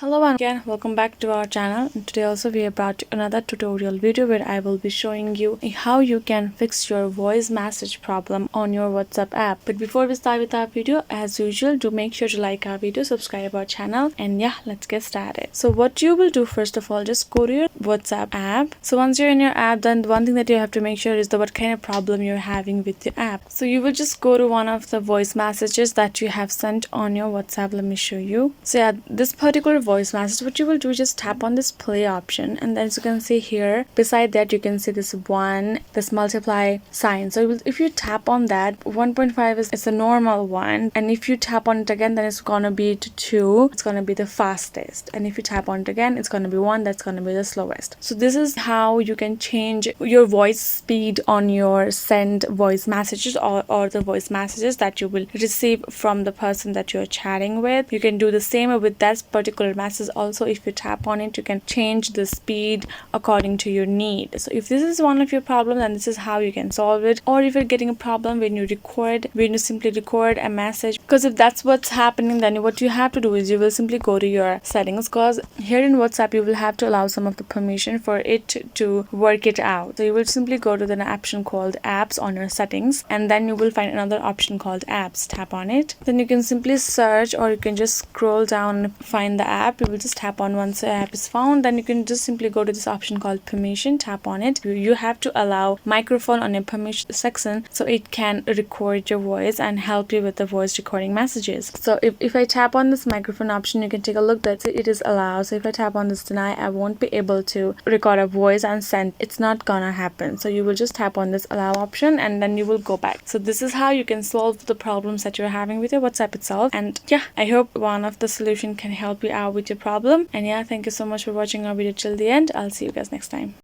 Hello and again, welcome back to our channel. And today also we are brought another tutorial video where I will be showing you how you can fix your voice message problem on your WhatsApp app. But before we start with our video, as usual, do make sure to like our video, subscribe our channel, and yeah, let's get started. So what you will do first of all, just go to your WhatsApp app. So once you're in your app, then one thing that you have to make sure is what kind of problem you're having with your app. So you will just go to one of the voice messages that you have sent on your WhatsApp. Let me show you. So yeah, this particular voice message, what you will do, just tap on this play option, and then as you can see here beside that you can see this multiply sign. So if you tap on that, 1.5 is a normal one, and if you tap on it again, then it's gonna be to 2, it's gonna be the fastest, and if you tap on it again, it's gonna be 1, that's gonna be the slowest. So this is how you can change your voice speed on your send voice messages or the voice messages that you will receive from the person that you're chatting with. You can do the same with that particular message. Also, if you tap on it, you can change the speed according to your need. So if this is one of your problems, then this is how you can solve it. Or if you're getting a problem when you simply record a message, because if that's what's happening, then what you have to do is you will simply go to your settings, because here in WhatsApp you will have to allow some of the permission for it to work it out. So you will simply go to the option called apps on your settings, and then you will find another option called apps. Tap on it, then you can simply search, or you can just scroll down and find the app. You will just tap on. Once the app is found, then you can just simply go to this option called permission. Tap on it. You have to allow microphone on your permission section so it can record your voice and help you with the voice recording messages. So if I tap on this microphone option, you can take a look that it is allowed. So if I tap on this deny, I won't be able to record a voice and send. It's not gonna happen. So you will just tap on this allow option, and then you will go back. So this is how you can solve the problems that you're having with your WhatsApp itself. And yeah, I hope one of the solution can help you out with your problem. And yeah, thank you so much for watching our video till the end. I'll see you guys next time.